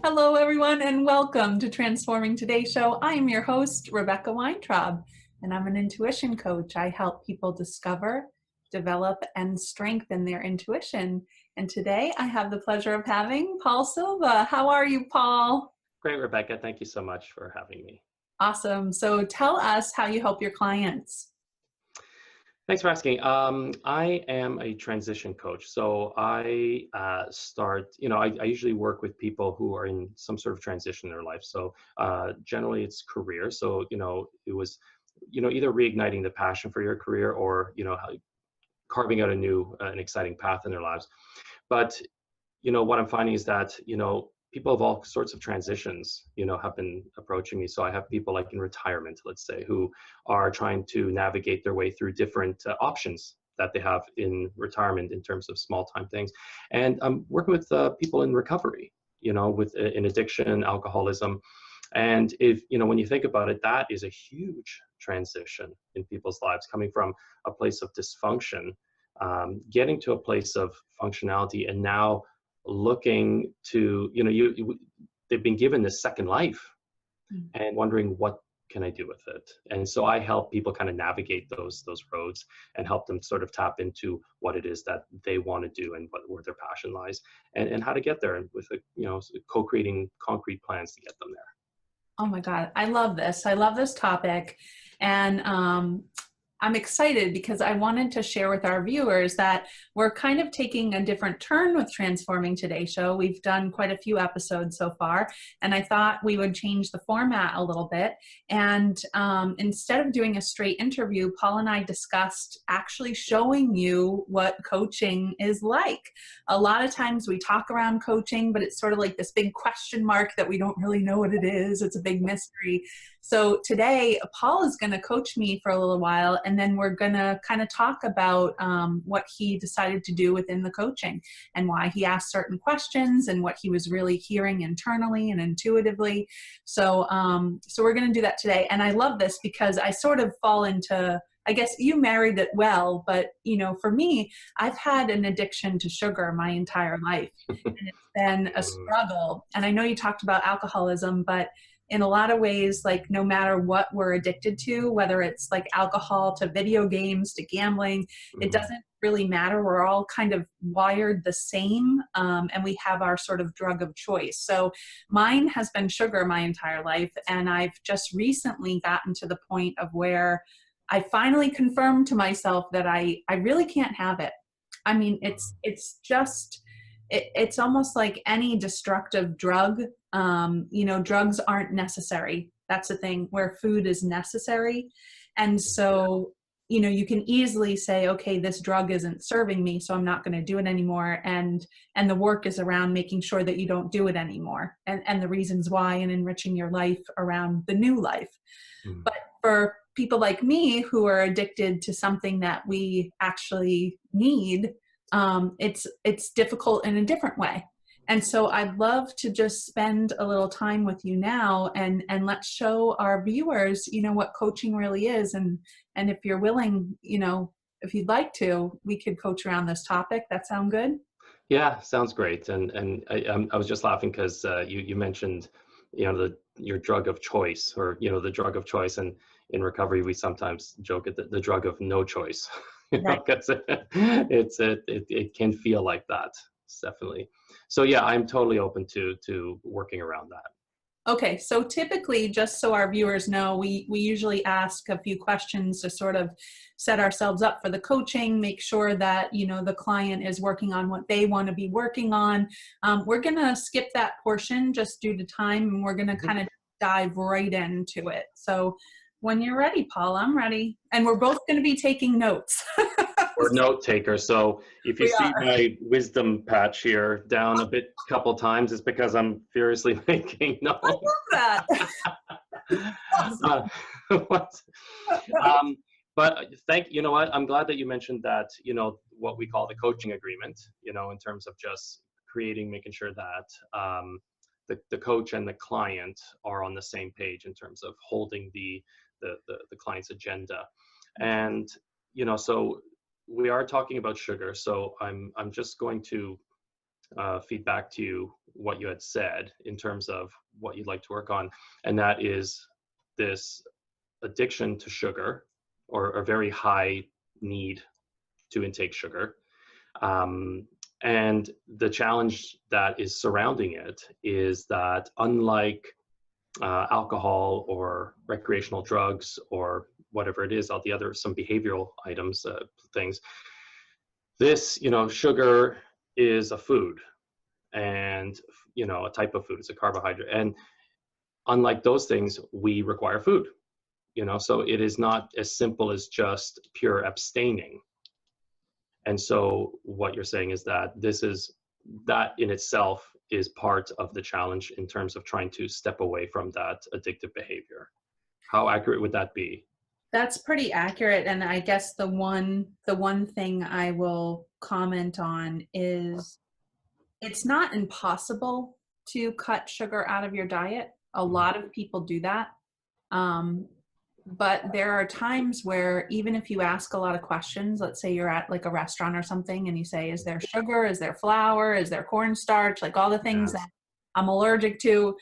Hello, everyone, and welcome to Transforming Today Show. I'm your host, Rebecca Weintraub, and I'm an intuition coach. I help people discover, develop, and strengthen their intuition. And today I have the pleasure of having Paul Silva. How are you, Paul? Great, Rebecca. Thank you so much for having me. Awesome. So tell us how you help your clients. Thanks for asking. I am a transition coach. So I I usually work with people who are in some sort of transition in their life. So generally it's career. So, it was, either reigniting the passion for your career or, carving out an exciting path in their lives. But what I'm finding is that, people of all sorts of transitions, have been approaching me. So I have people like in retirement, let's say, who are trying to navigate their way through different options that they have in retirement in terms of small time things. And I'm working with people in recovery, with in addiction, alcoholism. And when you think about it, that is a huge transition in people's lives, coming from a place of dysfunction, getting to a place of functionality, and now looking to, they've been given this second life and wondering, what can I do with it? And so I help people kind of navigate those roads and help them sort of tap into what it is that they want to do and where their passion lies, and how to get there, and with co-creating concrete plans to get them there. Oh my God, I love this. I love this topic. And I'm excited because I wanted to share with our viewers that we're kind of taking a different turn with Transforming Today Show. We've done quite a few episodes so far, and I thought we would change the format a little bit. And instead of doing a straight interview, Paul and I discussed actually showing you what coaching is like. A lot of times we talk around coaching, but it's sort of like this big question mark that we don't really know what it is. It's a big mystery. So today, Paul is going to coach me for a little while, and then we're going to kind of talk about what he decided to do within the coaching and why he asked certain questions and what he was really hearing internally and intuitively. So we're going to do that today. And I love this because I sort of fall into, I guess you married it well, but for me, I've had an addiction to sugar my entire life, and it's been a struggle. And I know you talked about alcoholism, but in a lot of ways, like no matter what we're addicted to, whether it's like alcohol to video games to gambling, it doesn't really matter. We're all kind of wired the same, and we have our sort of drug of choice. So mine has been sugar my entire life, and I've just recently gotten to the point of where I finally confirmed to myself that I really can't have it. I mean, it's almost like any destructive drug. Drugs aren't necessary. That's the thing, where food is necessary. And so, you can easily say, okay, this drug isn't serving me, so I'm not going to do it anymore. And the work is around making sure that you don't do it anymore, and the reasons why, and enriching your life around the new life. But for people like me who are addicted to something that we actually need, it's difficult in a different way. And so I'd love to just spend a little time with you now, and let's show our viewers, what coaching really is. And if you're willing, if you'd like to, we could coach around this topic. That sound good? Yeah, sounds great. And I was just laughing because you mentioned, your drug of choice, or, the drug of choice. And in recovery, we sometimes joke at the drug of no choice, because it can feel like that. Definitely. So yeah, I'm totally open to working around that. Okay, so typically, just so our viewers know, we usually ask a few questions to sort of set ourselves up for the coaching, make sure that, the client is working on what they want to be working on. We're going to skip that portion just due to time, and we're going to kind of dive right into it. So when you're ready, Paul, I'm ready. And we're both going to be taking notes. We're note takers. So if you see are. my wisdom patch here down a couple times, it's because I'm furiously making notes. I love that. But you know what? I'm glad that you mentioned that, what we call the coaching agreement, in terms of just making sure that the coach and the client are on the same page in terms of holding the client's agenda. And, so we are talking about sugar. So I'm just going to feedback to you what you had said in terms of what you'd like to work on, and that is this addiction to sugar, or a very high need to intake sugar. Um, and the challenge that is surrounding it is that, unlike alcohol or recreational drugs or whatever it is, all the other some behavioral items, things, this, sugar is a food, and a type of food. It's a carbohydrate, and unlike those things, we require food. So it is not as simple as just pure abstaining. And so what you're saying is that that in itself is part of the challenge in terms of trying to step away from that addictive behavior. How accurate would that be? That's pretty accurate. And I guess the one thing I will comment on is it's not impossible to cut sugar out of your diet. A lot of people do that. But there are times where, even if you ask a lot of questions, let's say you're at like a restaurant or something and you say, is there sugar? Is there flour? Is there cornstarch? Like all the things that I'm allergic to.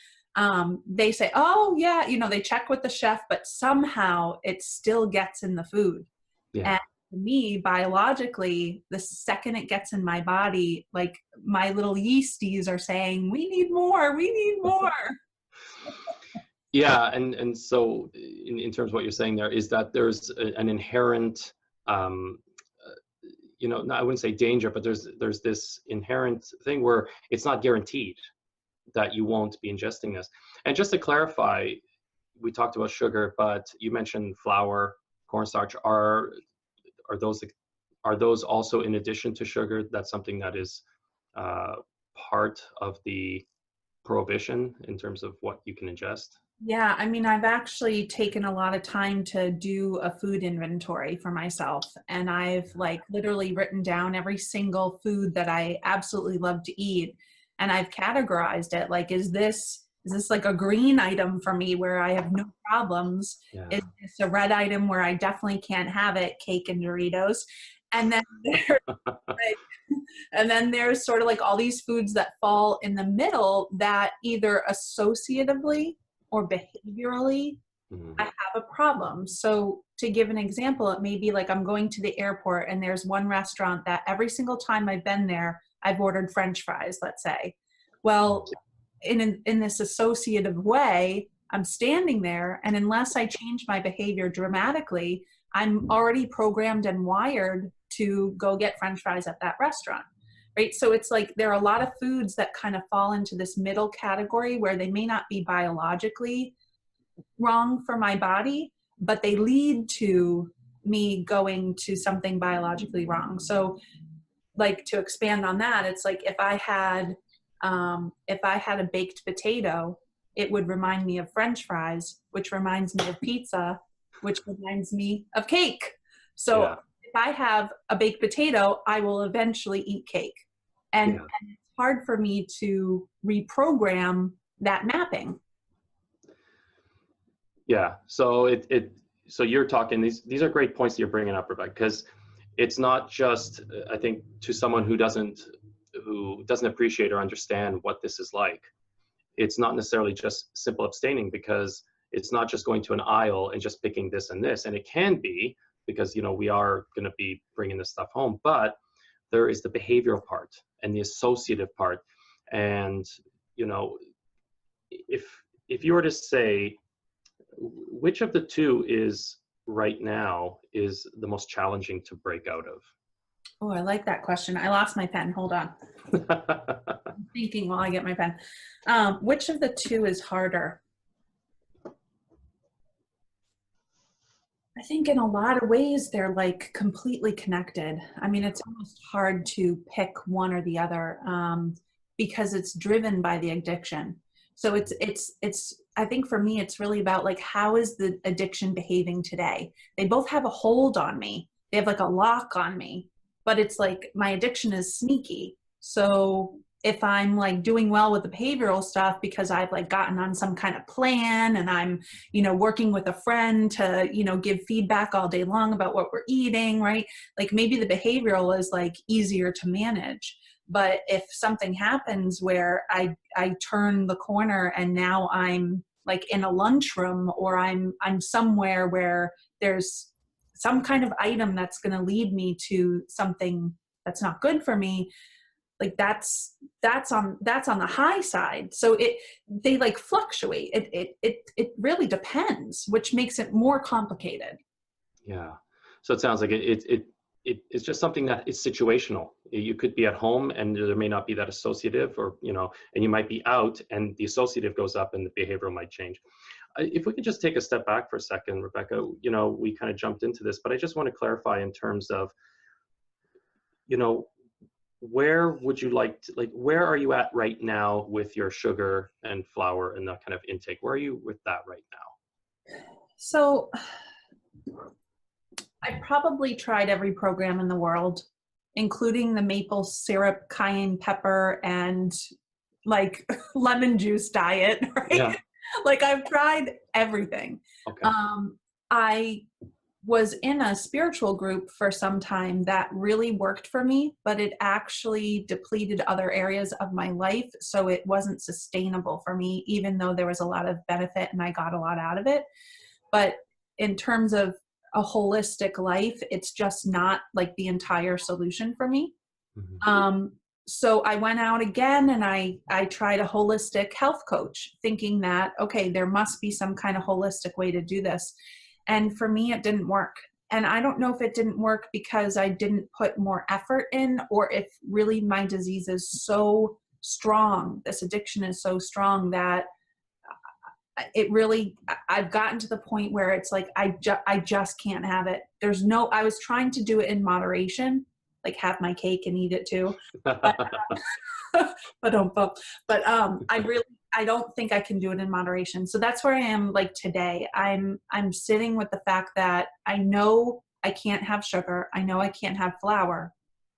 They say, oh yeah, they check with the chef, but somehow it still gets in the food. Yeah. And for me, biologically, the second it gets in my body, like my little yeasties are saying, we need more, we need more. Yeah, and so in terms of what you're saying there is that there's an inherent, I wouldn't say danger, but there's this inherent thing where it's not guaranteed that you won't be ingesting this. And just to clarify, we talked about sugar, but you mentioned flour, cornstarch. Are those also in addition to sugar? That's something that is part of the prohibition in terms of what you can ingest? Yeah, I mean, I've actually taken a lot of time to do a food inventory for myself. And I've like literally written down every single food that I absolutely love to eat. And I've categorized it. Like, is this like a green item for me where I have no problems? Yeah. Is this a red item where I definitely can't have it? Cake and Doritos. And then there's and then there's sort of like all these foods that fall in the middle that either associatively or behaviorally, I have a problem. So to give an example, it may be like I'm going to the airport and there's one restaurant that every single time I've been there, I've ordered French fries, let's say. Well, in this associative way, I'm standing there, and unless I change my behavior dramatically, I'm already programmed and wired to go get French fries at that restaurant. Right? So it's like there are a lot of foods that kind of fall into this middle category where they may not be biologically wrong for my body, but they lead to me going to something biologically wrong. So like, to expand on that, it's like if I had a baked potato, it would remind me of French fries, which reminds me of pizza, which reminds me of cake. So if I have a baked potato, I will eventually eat cake. And it's hard for me to reprogram that mapping. Yeah. So so you're talking, these are great points that you're bringing up, Rebecca, because it's not just, I think, to someone who doesn't appreciate or understand what this is like, it's not necessarily just simple abstaining, because it's not just going to an aisle and just picking this and this. And it can be, because, we are going to be bringing this stuff home, but there is the behavioral part and the associative part. And, if you were to say, which of the two is right now is the most challenging to break out of? Oh, I like that question. I lost my pen. Hold on. I'm thinking while I get my pen. Which of the two is harder? I think in a lot of ways they're like completely connected. I mean, it's almost hard to pick one or the other because it's driven by the addiction. So I think for me, it's really about like, how is the addiction behaving today? They both have a hold on me. They have like a lock on me, but it's like my addiction is sneaky. So if I'm like doing well with the behavioral stuff because I've like gotten on some kind of plan and I'm, working with a friend to, give feedback all day long about what we're eating, right? Like maybe the behavioral is like easier to manage. But if something happens where I turn the corner and now I'm like in a lunchroom, or I'm somewhere where there's some kind of item that's going to lead me to something that's not good for me, like that's on the high side. So they like fluctuate. It really depends, which makes it more complicated. Yeah. So it sounds like it's just something that is situational. You could be at home and there may not be that associative, or, and you might be out and the associative goes up and the behavioral might change. If we could just take a step back for a second, Rebecca, we kind of jumped into this, but I just want to clarify in terms of, where would you where are you at right now with your sugar and flour and that kind of intake? Where are you with that right now? So I probably tried every program in the world, including the maple syrup, cayenne pepper, and like lemon juice diet, right? Yeah. Like I've tried everything. Okay. I was in a spiritual group for some time that really worked for me, but it actually depleted other areas of my life. So it wasn't sustainable for me, even though there was a lot of benefit and I got a lot out of it. But in terms of a holistic life, it's just not like the entire solution for me. Mm-hmm. So I went out again and I tried a holistic health coach, thinking that, okay, there must be some kind of holistic way to do this. And for me, it didn't work. And I don't know if it didn't work because I didn't put more effort in, or if really my disease is so strong, this addiction is so strong that it really, I've gotten to the point where it's like, I just can't have it. I was trying to do it in moderation, like have my cake and eat it too. But, I don't think I can do it in moderation. So that's where I am like today. I'm sitting with the fact that I know I can't have sugar. I know I can't have flour,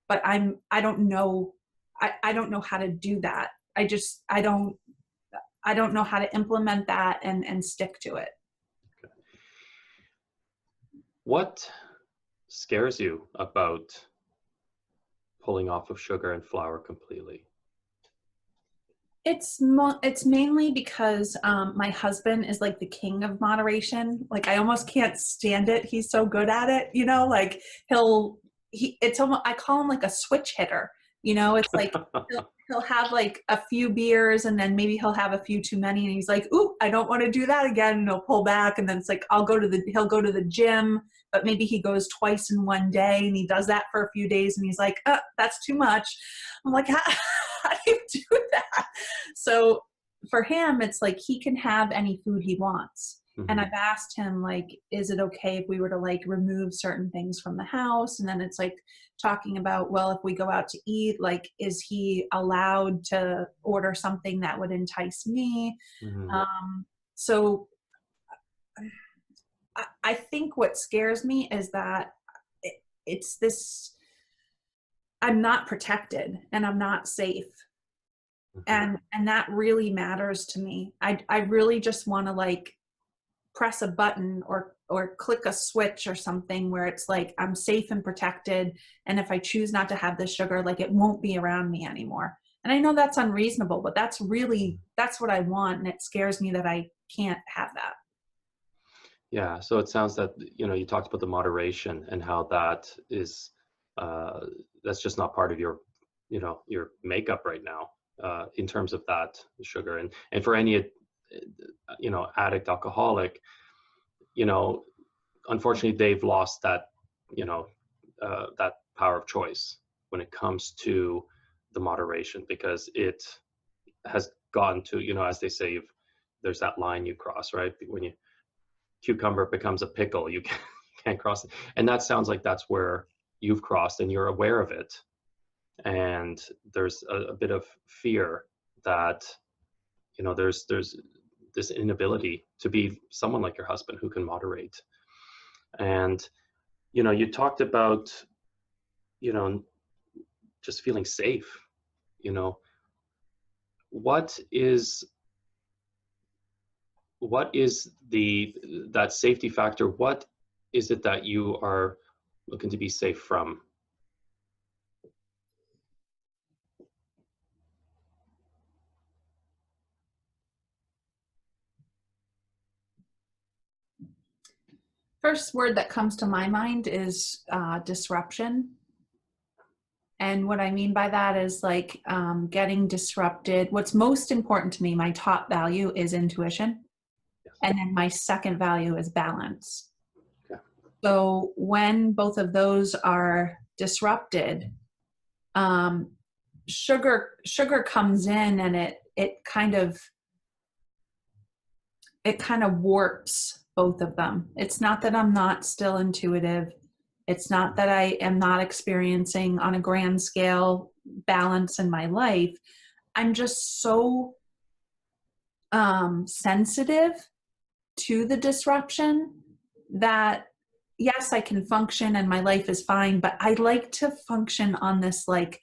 but I don't know how to do that. I don't know how to implement that and stick to it. Okay. What scares you about pulling off of sugar and flour completely? It's mainly because my husband is like the king of moderation. Like I almost can't stand it. He's so good at it, like it's almost, I call him like a switch hitter. It's like he'll have like a few beers and then maybe he'll have a few too many and he's like, ooh, I don't want to do that again. And he'll pull back, and then it's like he'll go to the gym, but maybe he goes twice in one day and he does that for a few days and he's like, that's too much. I'm like, how do you do that? So for him, it's like he can have any food he wants. Mm-hmm. And I've asked him, like, is it okay if we were to like remove certain things from the house? And then it's like talking about, well, if we go out to eat, like, is he allowed to order something that would entice me? Mm-hmm. So I think what scares me is that it's this, I'm not protected and I'm not safe. Mm-hmm. And that really matters to me. I really just want to like press a button or click a switch or something where it's like I'm safe and protected, and if I choose not to have this sugar, like it won't be around me anymore. And I know that's unreasonable, but that's what I want, and it scares me that I can't have that. Yeah, so it sounds that, you talked about the moderation and how that is, that's just not part of your, your makeup right now, in terms of that sugar. And for any, addict, alcoholic, unfortunately they've lost that, that power of choice when it comes to the moderation, because it has gotten to, as they say, there's that line you cross, right? When cucumber becomes a pickle, you can't cross it. And that sounds like that's where you've crossed and you're aware of it. And there's a bit of fear that, there's this inability to be someone like your husband who can moderate. And, you talked about, just feeling safe, you know, what is that safety factor? What is it that you are looking to be safe from? First word that comes to my mind is disruption. And what I mean by that is like getting disrupted. What's most important to me, my top value is intuition. Yes. And then my second value is balance. Okay. So when both of those are disrupted, sugar comes in and it kind of warps both of them. It's not that I'm not still intuitive. It's not that I am not experiencing on a grand scale balance in my life. I'm just so sensitive to the disruption that yes, I can function and my life is fine, but I like to function on this like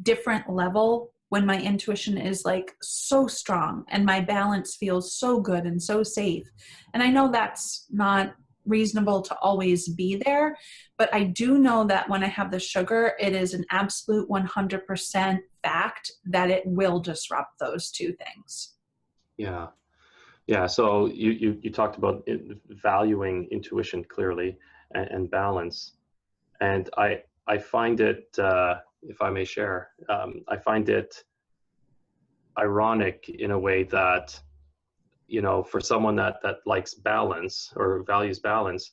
different level when my intuition is like so strong and my balance feels so good and so safe. And I know that's not reasonable to always be there, but I do know that when I have the sugar, it is an absolute 100% fact that it will disrupt those two things. Yeah. Yeah. So you talked about valuing intuition clearly and balance. And I find it, if I may share, I find it ironic in a way that, for someone that likes balance or values balance,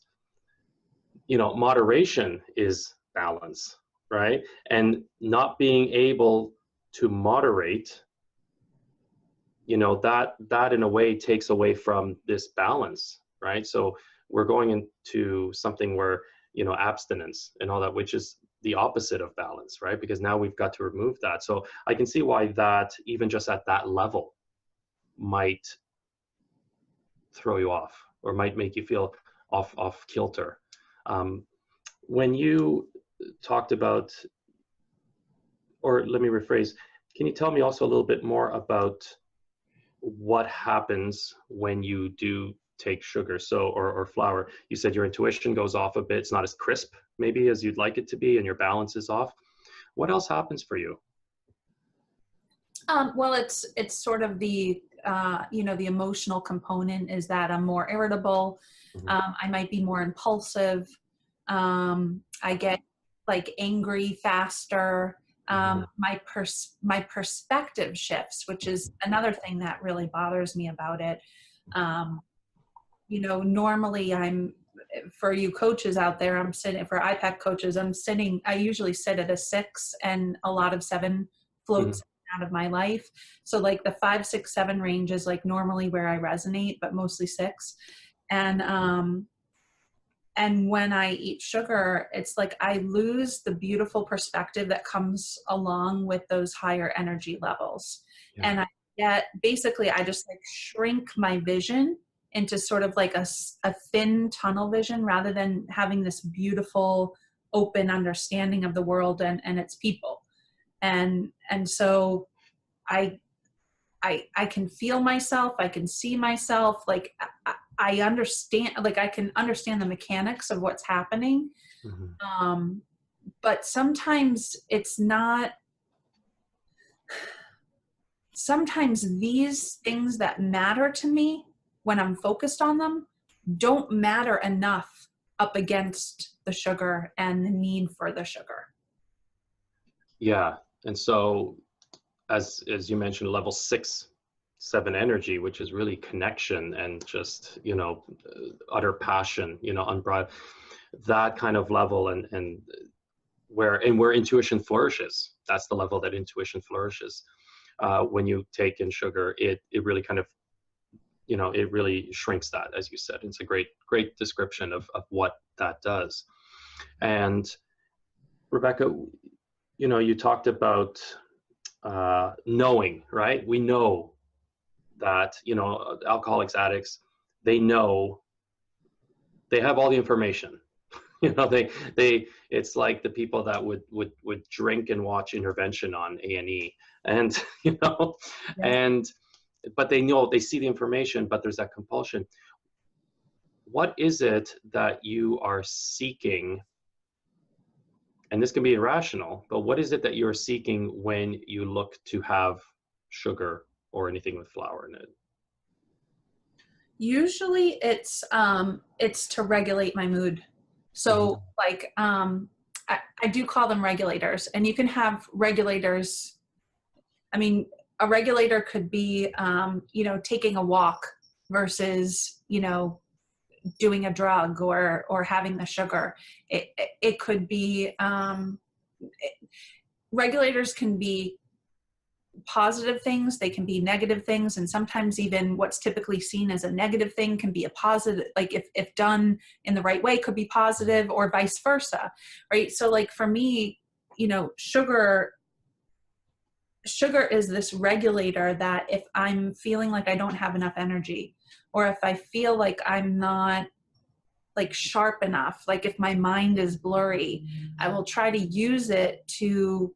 moderation is balance, right? And not being able to moderate, that in a way takes away from this balance, right? So we're going into something where, abstinence and all that, which is the opposite of balance, right? Because now we've got to remove that. So I can see why that, even just at that level, might throw you off or might make you feel off kilter. When you talked about, or let me rephrase, can you tell me also a little bit more about what happens when you do take sugar, or flour? You said your intuition goes off a bit. It's not as crisp maybe as you'd like it to be, and your balance is off. What else happens for you? Well, it's sort of the the emotional component is that I'm more irritable. Mm-hmm. I might be more impulsive. I get like angry faster. Mm-hmm. My perspective shifts, which is another thing that really bothers me about it. Normally for you coaches out there, I'm sitting for IPAC coaches. I usually sit at a 6, and a lot of 7 floats Mm-hmm. out of my life. So like the 5, 6, 7 range is like normally where I resonate, but mostly 6. And when I eat sugar, it's like I lose the beautiful perspective that comes along with those higher energy levels. Yeah. And I just like shrink my vision into sort of like a thin tunnel vision rather than having this beautiful, open understanding of the world and its people. And so I can feel myself, I can see myself, like I understand, like I can understand the mechanics of what's happening. Mm-hmm. But sometimes it's not, sometimes these things that matter to me when I'm focused on them don't matter enough up against the sugar and the need for the sugar. Yeah. And so as you mentioned, level 6, 7 energy, which is really connection and just, utter passion, unbridled, that kind of level, and where intuition flourishes. That's the level that intuition flourishes. When you take in sugar, it really kind of, it really shrinks that, as you said. It's a great description of what that does. And Rebecca, you talked about knowing, right? We know that, alcoholics, addicts, they know, they have all the information, it's like the people that would drink and watch Intervention on A&E, and Yeah. and but they know, they see the information, but there's that compulsion. What is it that you are seeking? And this can be irrational, but what is it that you're seeking when you look to have sugar or anything with flour in it? Usually it's to regulate my mood. Mhm. So like I do call them regulators, and you can have regulators. I mean, a regulator could be taking a walk versus doing a drug or having the sugar. It could be regulators can be positive things, they can be negative things, and sometimes even what's typically seen as a negative thing can be a positive, like if done in the right way, could be positive, or vice versa, right? So like for me, sugar is this regulator that if I'm feeling like I don't have enough energy, or if I feel like I'm not like sharp enough, like if my mind is blurry, I will try to use it to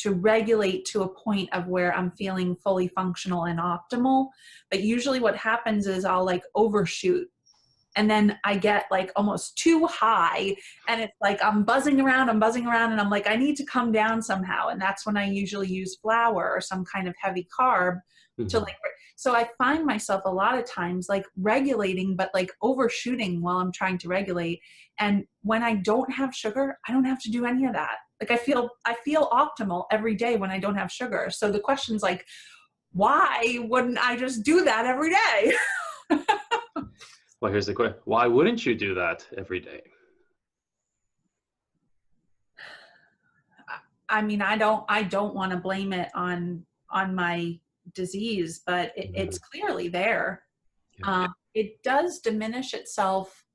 regulate to a point of where I'm feeling fully functional and optimal. But usually what happens is I'll like overshoot, and then I get like almost too high, and it's like I'm buzzing around, and I'm like, I need to come down somehow. And that's when I usually use flour or some kind of heavy carb to Mhm. like, so I find myself a lot of times like regulating, but like overshooting while I'm trying to regulate. And when I don't have sugar, I don't have to do any of that. Like I feel optimal every day when I don't have sugar. So the question's like, why wouldn't I just do that every day? Well, here's the question. Why wouldn't you do that every day? I mean, I don't want to blame it on my disease, but it's Mhm. clearly there. Yeah. It does diminish itself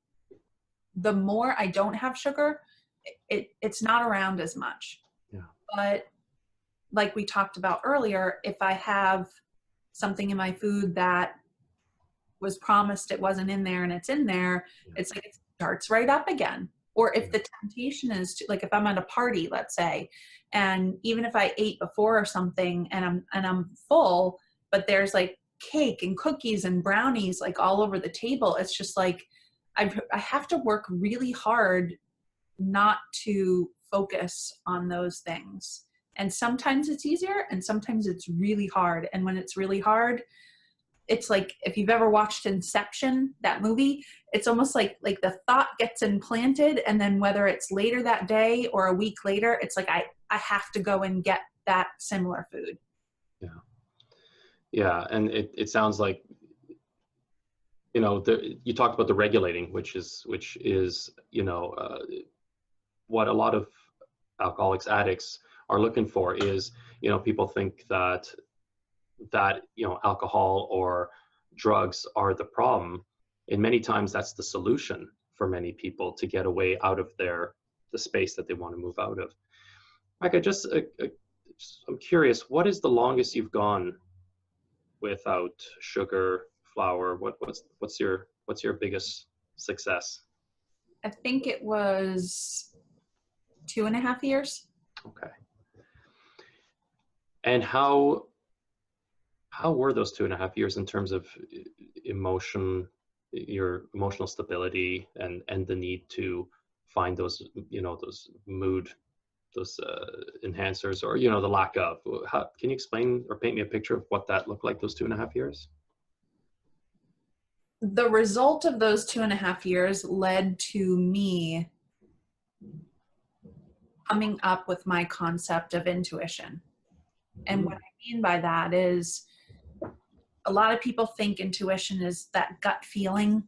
the more I don't have sugar. It's not around as much. Yeah. But like we talked about earlier, if I have something in my food that was promised it wasn't in there and it's in there, Yeah. it's like it starts right up again. Or if Yeah. the temptation is to, like if I'm at a party, let's say, and even if I ate before or something and I'm full, but there's like cake and cookies and brownies like all over the table, it's just like I have to work really hard not to focus on those things. And sometimes it's easier and sometimes it's really hard. And when it's really hard, it's like if you've ever watched Inception, that movie, it's almost like the thought gets implanted, and then whether it's later that day or a week later, it's like I have to go and get that similar food. Yeah. Yeah. And it sounds like, you talked about the regulating, which is what a lot of alcoholics, addicts are looking for is, people think that alcohol or drugs are the problem, and many times that's the solution for many people to get away out of the space that they want to move out of. Mike, I'm curious, what is the longest you've gone without sugar, flour? What's your biggest success? I think it was 2.5 years. Okay. And how were those 2.5 years in terms of emotion, your emotional stability, and the need to find those mood, those enhancers, or the lack of? Can you explain or paint me a picture of what that looked like, those 2.5 years? The result of those 2.5 years led to me coming up with my concept of intuition. And what Mm. I mean by that is a lot of people think intuition is that gut feeling.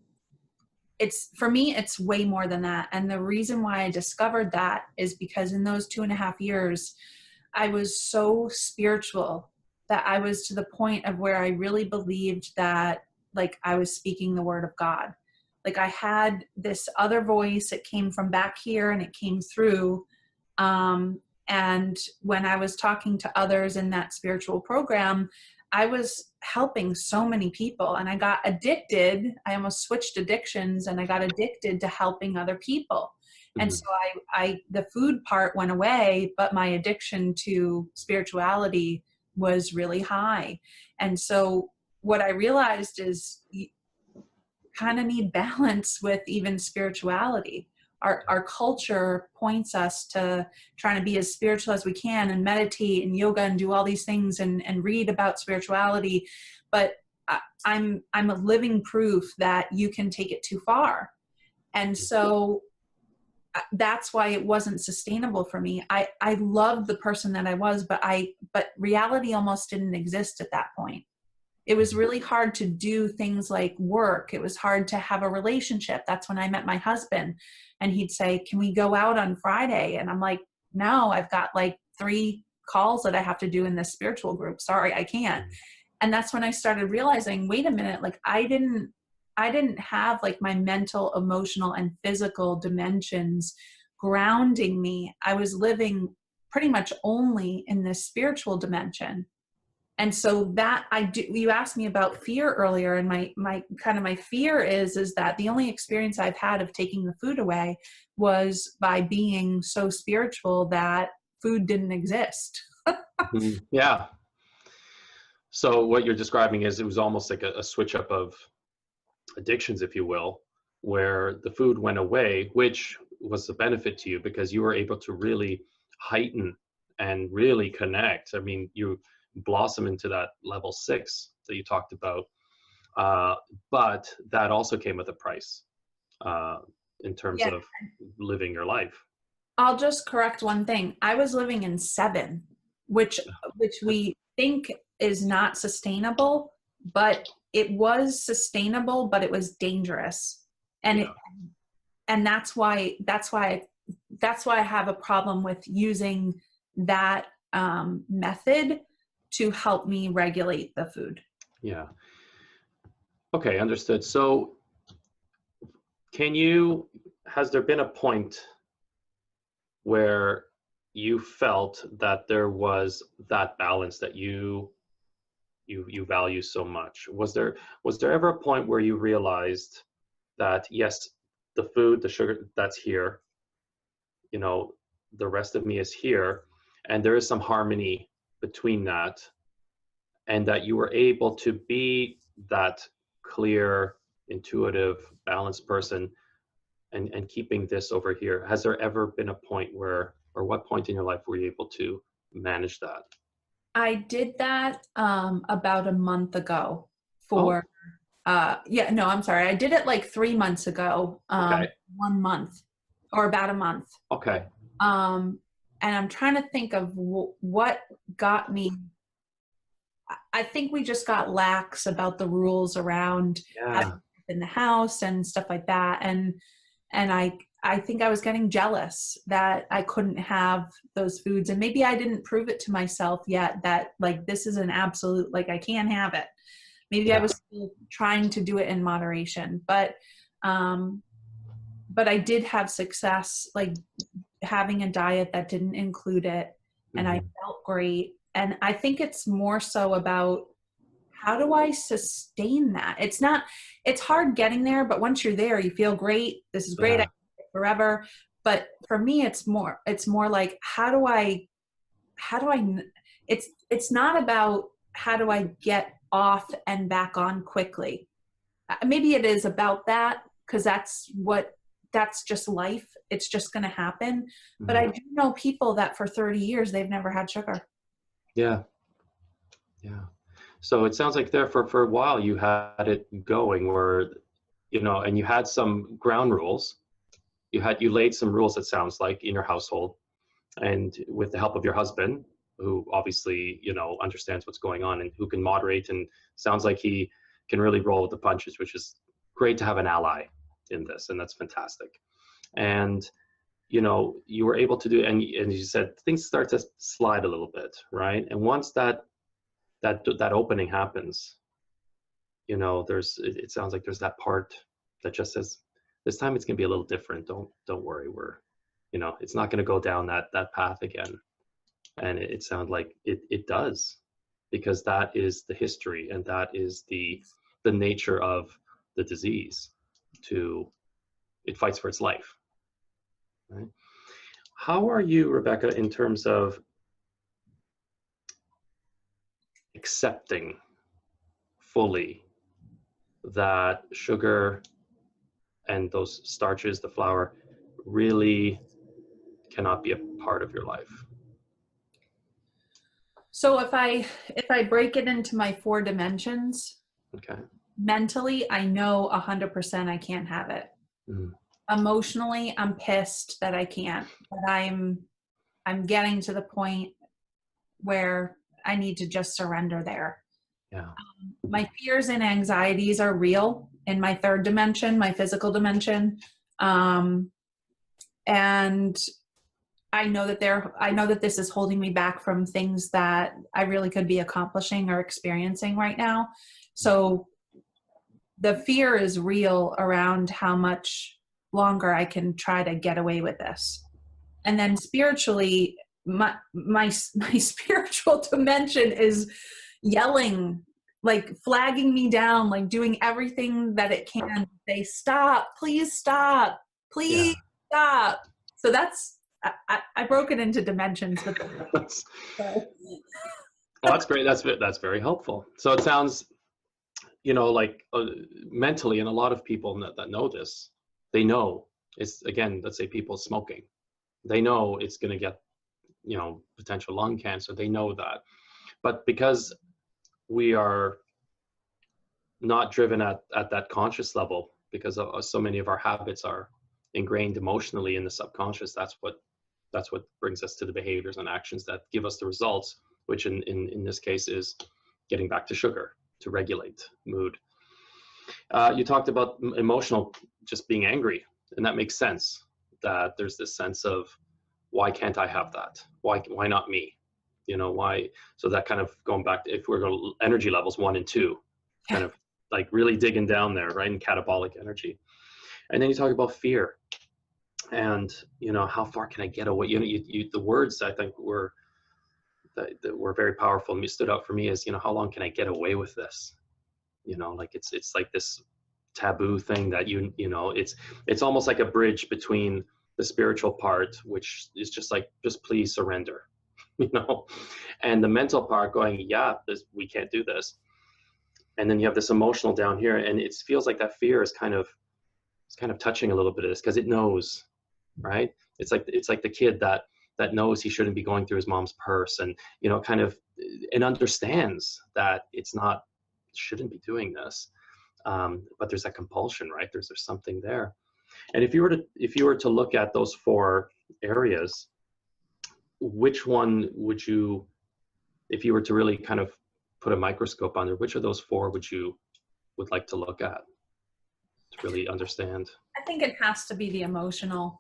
It's for me, it's way more than that. And the reason why I discovered that is because in those 2.5 years, I was so spiritual that I was to the point of where I really believed that like I was speaking the word of God. Like I had this other voice, it came from back here and it came through. Um, and when I was talking to others in that spiritual program, I was helping so many people and I got addicted. I almost switched addictions and I got addicted to helping other people. And Mhm. so the food part went away, but my addiction to spirituality was really high. And so what I realized is you kind of need balance with even spirituality. Our culture points us to trying to be as spiritual as we can and meditate and yoga and do all these things and read about spirituality. But I'm a living proof that you can take it too far. And so that's why it wasn't sustainable for me. I loved the person that I was, but reality almost didn't exist at that point. It was really hard to do things like work. It was hard to have a relationship. That's when I met my husband, and he'd say, "Can we go out on Friday?" And I'm like, "No, I've got like 3 calls that I have to do in this spiritual group. Sorry, I can't." And that's when I started realizing, wait a minute, like I didn't have like my mental, emotional, and physical dimensions grounding me. I was living pretty much only in this spiritual dimension. And so that I do, you asked me about fear earlier, and my kind of my fear is that the only experience I've had of taking the food away was by being so spiritual that food didn't exist. Mhm. Yeah. So what you're describing is it was almost like a switch up of addictions, if you will, where the food went away, which was a benefit to you because you were able to really heighten and really connect. I mean, you blossom into that level 6 that you talked about, uh, but that also came with a price uh, in terms Yeah. of living your life. I'll just correct one thing. I was living in 7, which we think is not sustainable, but it was sustainable, but it was dangerous. And Yeah, it, and that's why I have a problem with using that method to help me regulate the food. yeah. Okay, understood. So can you, has there been a point where you felt that there was that balance that you value so much? Was there ever a point where you realized that yes, the food, the sugar, that's here, you know, the rest of me is here, and there is some harmony between that, and that you were able to be that clear, intuitive, balanced person, and keeping this over here? Has there ever been a point where, or what point in your life were you able to manage that? I did that about a month ago Oh, for yeah, no, I'm sorry. I did it like 3 months ago, okay, 1 month or about a month. okay, Um, and I'm trying to think of what got me. I think we just got lax about the rules around having yeah, in the house and stuff like that. And I think I was getting jealous that I couldn't have those foods. And maybe I didn't prove it to myself yet that like this is an absolute, like I can't have it. Maybe I yeah, was still trying to do it in moderation, um, but I did have success, like having a diet that didn't include it, and I hmm, felt great. And I think it's more so about how do I sustain that? It's hard getting there, but once you're there, you feel great. This is great. I yeah, can do it forever. But for me, it's more like how do I, it's not about how do I get off and back on quickly. Maybe it is about that because that's just life. It's just going to happen. But hmm, I do know people that for 30 years, they've never had sugar. yeah, yeah. So it sounds like there for a while you had it going where, and you had some ground rules. You laid some rules, it sounds like, in your household, and with the help of your husband, who obviously, understands what's going on and who can moderate, and sounds like he can really roll with the punches, which is great to have an ally in this, and that's fantastic. And you were able to do, and you said things start to slide a little bit, right? And once that opening happens, it sounds like there's that part that just says, this time it's going to be a little different. Don't worry, it's not going to go down that path again. And it sounds like it does, because that is the history, and that is the nature of the disease. To It fights for its life, Right? How are you, Rebecca, in terms of accepting fully that sugar and those starches, the flour, really cannot be a part of your life? So if I break it into my four dimensions, Okay. mentally, I know 100% I can't have it. Mm, Emotionally, I'm pissed that I can't, but I'm getting to the point where I need to just surrender there. yeah. My fears and anxieties are real in my third dimension, my physical dimension. Um, and I know that this is holding me back from things that I really could be accomplishing or experiencing right now. So the fear is real around how much longer I can try to get away with this. And then spiritually, my spiritual dimension is yelling, like flagging me down, like doing everything that it can to say, stop, Yeah. please stop. So that's, I broke it into dimensions, but That's, well, that's great. That's very helpful. So it sounds, like mentally, and a lot of people that know this, they know it's, again, let's say people smoking, they know it's going to get, potential lung cancer. They know that, but because we are not driven at that conscious level, because so many of our habits are ingrained emotionally in the subconscious, that's what brings us to the behaviors and actions that give us the results, which in this case is getting back to sugar to regulate mood. You talked about emotional, just being angry, and that makes sense. That there's this sense of, why can't I have that? Why not me? Why? So that kind of going back to, if we're going energy levels 1 and 2, kind of like really digging down there, right, in catabolic energy. And then you talk about fear, and how far can I get away? The words I think that were very powerful and stood out for me is, how long can I get away with this? Like it's like this taboo thing that it's almost like a bridge between the spiritual part, which is just like, just please surrender, and the mental part going, yeah, we can't do this. And then you have this emotional down here, and it feels like that fear is kind of touching a little bit of this, because it knows, right? It's like the kid that knows he shouldn't be going through his mom's purse, and kind of, and understands that it's not, shouldn't be doing this, but there's that compulsion, right? There's something there. And if you were to look at those four areas, which one would you, if you were to really kind of put a microscope under, which of those four would like to look at to really understand? I think it has to be the emotional.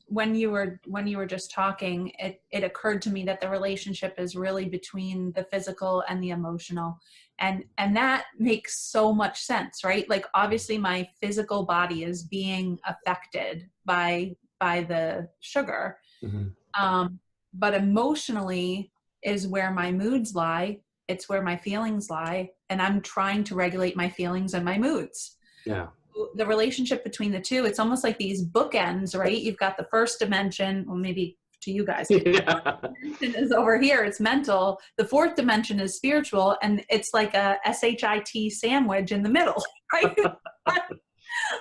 When you were just talking, it occurred to me that the relationship is really between the physical and the emotional, and that makes so much sense, right? Like obviously, my physical body is being affected by the sugar, Hmm. but emotionally is where my moods lie. It's where my feelings lie, and I'm trying to regulate my feelings and my moods. Yeah. The relationship between the two, it's almost like these bookends, right? You've got the first dimension, well, maybe to you guys, Yeah. dimension is over here, it's mental. The fourth dimension is spiritual, and it's like a shit sandwich in the middle, right?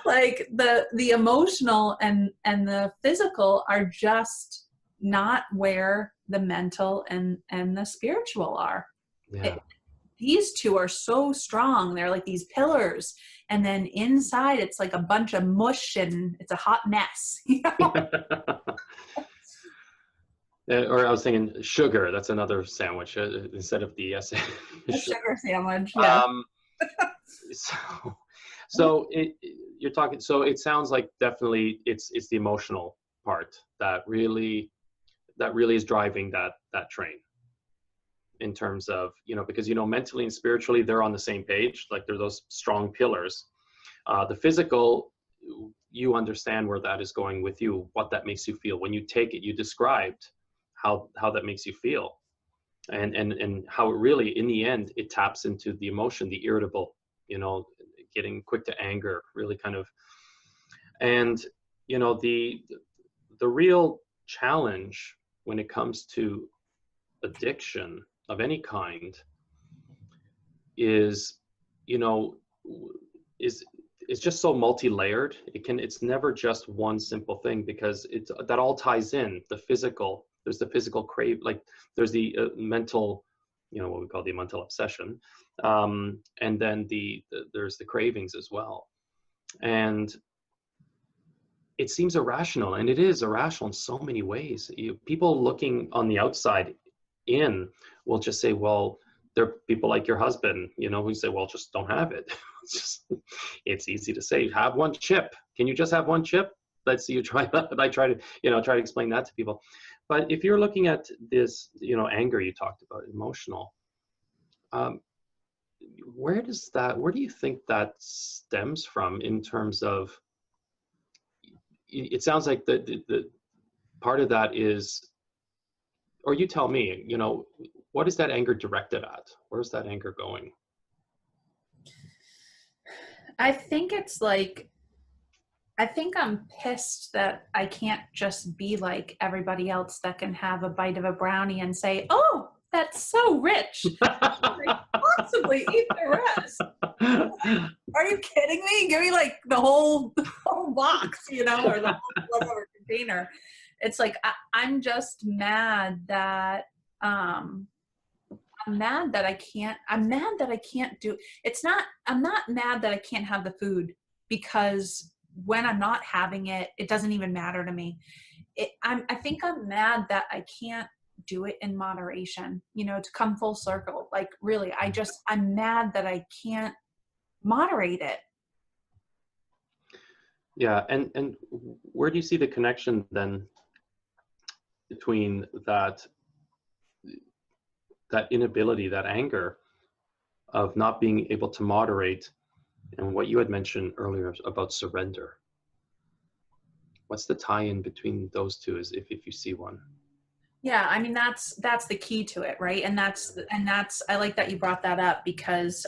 Like the emotional and the physical are just not where the mental and the spiritual are. Yeah. These two are so strong. They're like these pillars. And then inside, it's like a bunch of mush and it's a hot mess. Or I was thinking sugar. That's another sandwich, instead of the A sugar sandwich, yeah. Um, so, you're talking. So it sounds like definitely it's the emotional part that really is driving that train, in terms of, because mentally and spiritually they're on the same page, like they're those strong pillars. The physical, you understand where that is going with you, what that makes you feel when you take it. You described how that makes you feel, and how it really, in the end, it taps into the emotion, the irritable, getting quick to anger, really kind of. And the the real challenge when it comes to addiction of any kind is, you know, is it's just so multi-layered. It's never just one simple thing, because that all ties in. The physical, there's the physical crave, like there's the mental, you know, what we call the mental obsession, and then there's the cravings as well. And it seems irrational, and it is irrational in so many ways. People looking on the outside in will just say, well, there are people like your husband, you know, who say, well, just don't have it. It's easy to say, have one chip. Can you just have one chip? Let's see you try that. I try to explain that to people. But if you're looking at this, you know, anger you talked about, emotional, where do you think that stems from, in terms of, it sounds like the part of that is, or you tell me, you know, what is that anger directed at? Where's that anger going? I think it's like, I think I'm pissed that I can't just be like everybody else that can have a bite of a brownie and say, oh, that's so rich. Like, possibly eat the rest. Are you kidding me? Give me like the whole box, you know, or the whole whatever container. It's like, I'm just mad that, I'm mad that I can't do, I'm not mad that I can't have the food, because when I'm not having it, it doesn't even matter to me. I think I'm mad that I can't do it in moderation, you know, to come full circle. Like really, I'm mad that I can't moderate it. Yeah. And where do you see the connection then between that inability, that anger of not being able to moderate, and what you had mentioned earlier about surrender? What's the tie-in between those two, as if you see one? Yeah, I mean, that's the key to it, right? And that's I like that you brought that up, because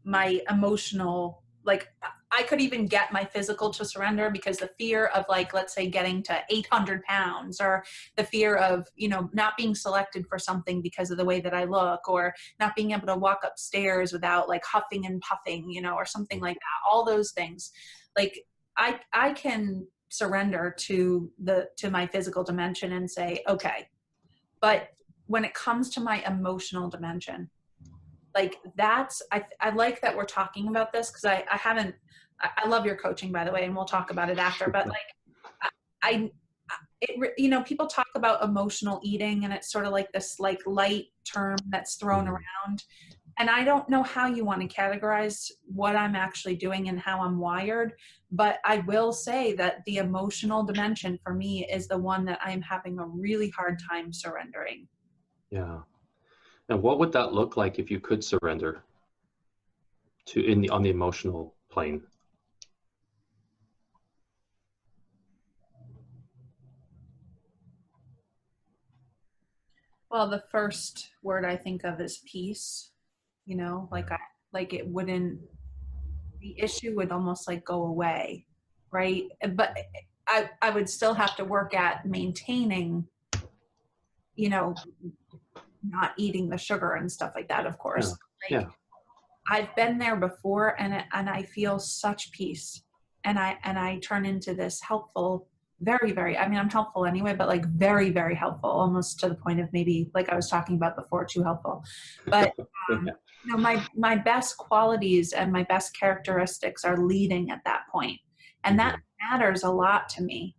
my emotional, like I could even get my physical to surrender, because the fear of, like, let's say getting to 800 pounds, or the fear of, you know, not being selected for something because of the way that I look, or not being able to walk upstairs without like huffing and puffing, you know, or something like that. All those things, like I can surrender to my physical dimension and say, okay. But when it comes to my emotional dimension, like I like that we're talking about this, because I love your coaching, by the way, and we'll talk about it after, but like you know, people talk about emotional eating, and it's sort of like this like light term that's thrown around. And I don't know how you want to categorize what I'm actually doing and how I'm wired, but I will say that the emotional dimension for me is the one that I'm having a really hard time surrendering. Yeah. And what would that look like if you could surrender on the emotional plane? Well, the first word I think of is peace. You know, like it wouldn't, the issue would almost like go away, right? But I would still have to work at maintaining, you know, not eating the sugar and stuff like that, of course. Yeah. Like, Yeah. I've been there before, and I feel such peace, and I turn into this helpful, very, very, I mean, I'm helpful anyway, but like very, very helpful, almost to the point of maybe, like I was talking about before, too helpful. But you know, my best qualities and my best characteristics are leading at that point, and that matters a lot to me.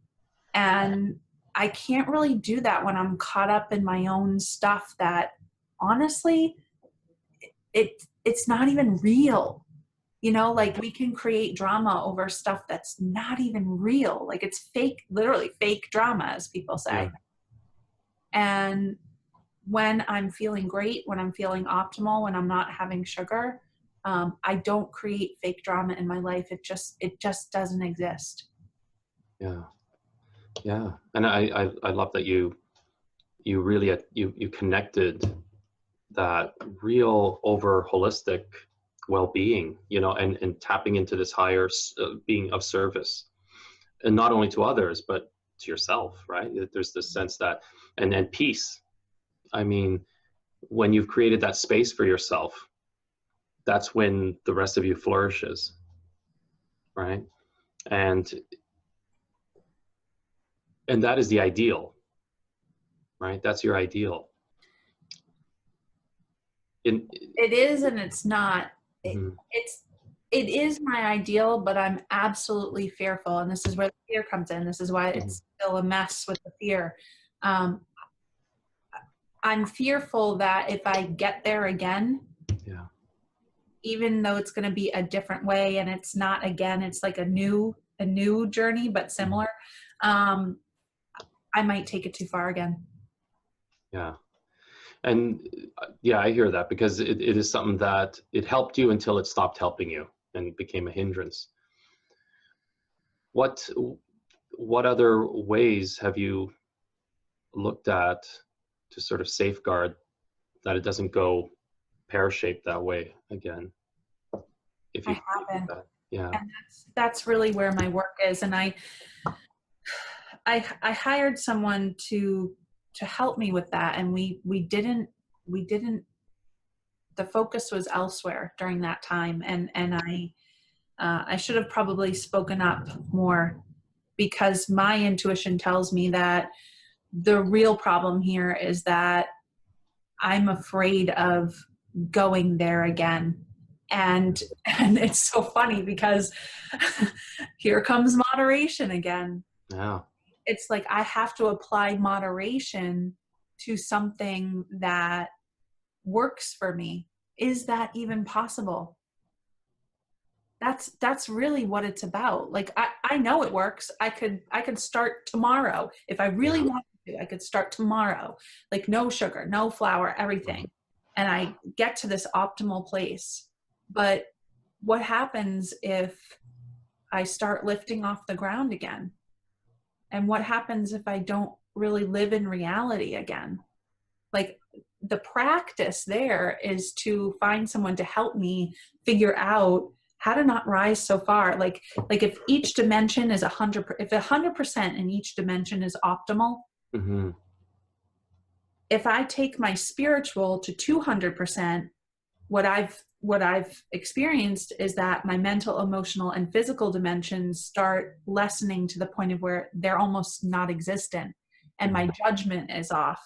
And I can't really do that when I'm caught up in my own stuff that honestly, it's not even real. You know, like we can create drama over stuff that's not even real. Like it's fake, literally fake drama, as people say. Yeah. And when I'm feeling great, when I'm feeling optimal, when I'm not having sugar, I don't create fake drama in my life. It just doesn't exist. Yeah. Yeah. And I love that you really, you connected that real over holistic well-being, you know, and tapping into this higher being of service, and not only to others, but to yourself, right? There's this sense that, and then peace. I mean, when you've created that space for yourself, that's when the rest of you flourishes, right? And that is the ideal, right? That's your ideal. It is, and it's not. Mhm. It is my ideal, but I'm absolutely fearful, and this is where the fear comes in. This is why Mhm. it's still a mess with the fear. Um, I'm fearful that if I get there again, Yeah. even though it's going to be a different way, and it's not again, it's like a new journey, but Mhm. similar. I might take it too far again. Yeah. And yeah, I hear that, because it is something that it helped you until it stopped helping you and became a hindrance. What what other ways have you looked at to sort of safeguard that it doesn't go pear-shaped that way again? If I you did haven't, that, yeah. and that's really where my work is. And I hired someone to help me with that, and we didn't the focus was elsewhere during that time, and I should have probably spoken up more, because my intuition tells me that the real problem here is that I'm afraid of going there again. And it's so funny because here comes moderation again. Yeah. It's like I have to apply moderation to something that works for me. Is that even possible? That's really what it's about. Like I know it works. I could start tomorrow. If I really Yeah. wanted to, I could start tomorrow. Like no sugar, no flour, everything. And I get to this optimal place. But what happens if I start lifting off the ground again? And what happens if I don't really live in reality again? Like the practice there is to find someone to help me figure out how to not rise so far. Like if each dimension is 100, if 100% in each dimension is optimal, Hmm. if I take my spiritual to 200%, what I've experienced is that my mental, emotional, and physical dimensions start lessening to the point of where they're almost not existent, and my judgment is off.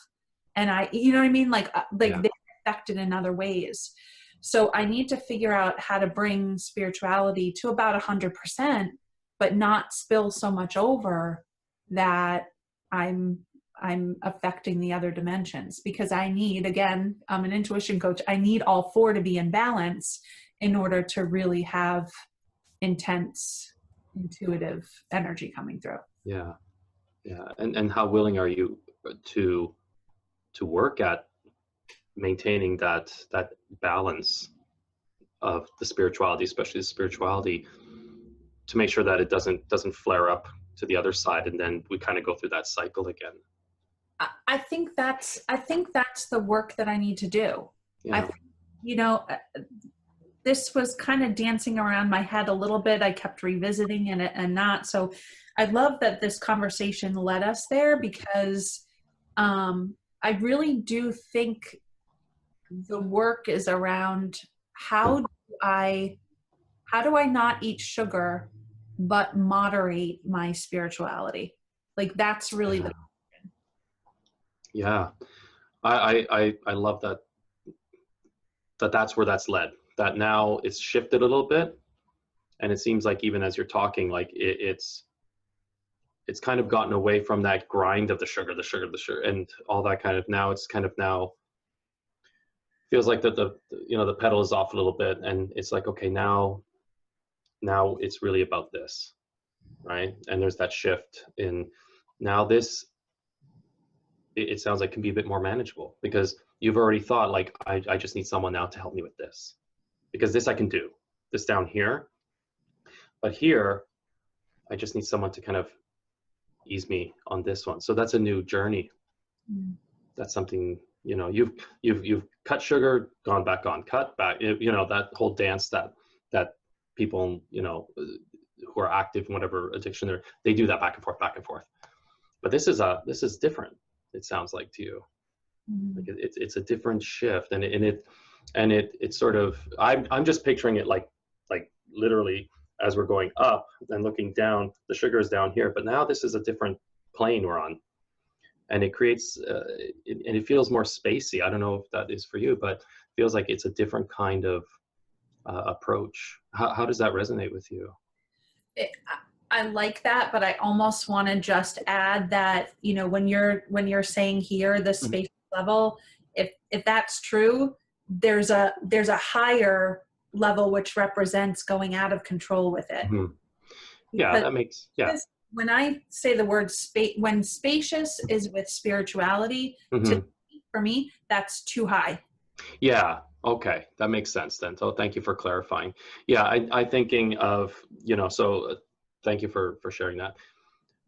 And you know what I mean? Like Yeah. they're affected in other ways. So I need to figure out how to bring spirituality to about 100%, but not spill so much over that I'm I'm affecting the other dimensions, because I need, again, I'm an intuition coach. I need all four to be in balance in order to really have intense, intuitive energy coming through. Yeah. Yeah. And how willing are you to work at maintaining that balance of the spirituality, especially the spirituality, to make sure that it doesn't flare up to the other side, and then we kind of go through that cycle again. I think that's the work that I need to do. I Yeah. think, you know, this was kind of dancing around my head a little bit. I kept revisiting it and not. So I love that this conversation led us there, because I really do think the work is around how do I how do I not eat sugar but moderate my spirituality? Like that's really Yeah. the Yeah. I love that's where that's led. That now it's shifted a little bit, and it seems like even as you're talking, like it's kind of gotten away from that grind of the sugar, and all that kind of. Now it's kind of now feels like that the pedal is off a little bit, and it's like, okay, now it's really about this, right? And there's that shift in now this. It sounds like can be a bit more manageable, because you've already thought like I just need someone now to help me with this, because this I can do this down here, but here I just need someone to kind of ease me on this one. So that's a new journey. That's something, you've cut sugar, gone back on, cut back, that whole dance that people, who are active in whatever addiction they do that back and forth, back and forth. But this is different. It sounds like to you, like it's a different shift, and it's sort of, I'm just picturing it like literally as we're going up and looking down, the sugar is down here, but now this is a different plane we're on, and it creates and it feels more spacey. I don't know if that is for you, but it feels like it's a different kind of approach. How does that resonate with you? It, I like that, but I almost want to just add that, you know, when you're saying here the Mhm. space level, if that's true, there's a higher level which represents going out of control with it. Mhm. Yeah, Because that makes, yeah. when I say the word space, when spacious is with spirituality, to Mhm. for me, that's too high. Yeah. Okay. That makes sense then. So thank you for clarifying. Yeah. I thinking of, so thank you for sharing that.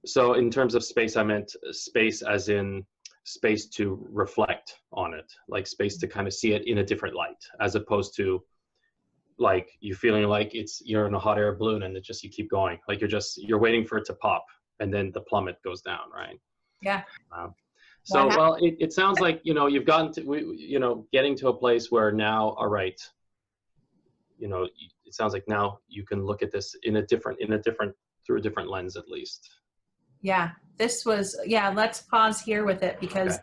So in terms of space, I meant space as in space to reflect on it, like space to kind of see it in a different light, as opposed to like you feeling like you're in a hot air balloon and it just, you keep going. Like you're waiting for it to pop and then the plummet goes down. Right. Yeah. Um, That so, well, it sounds like, you've gotten to, getting to a place where now, all right, it sounds like now you can look at this through a different lens, at least. Yeah, this was, yeah, let's pause here with it Okay. because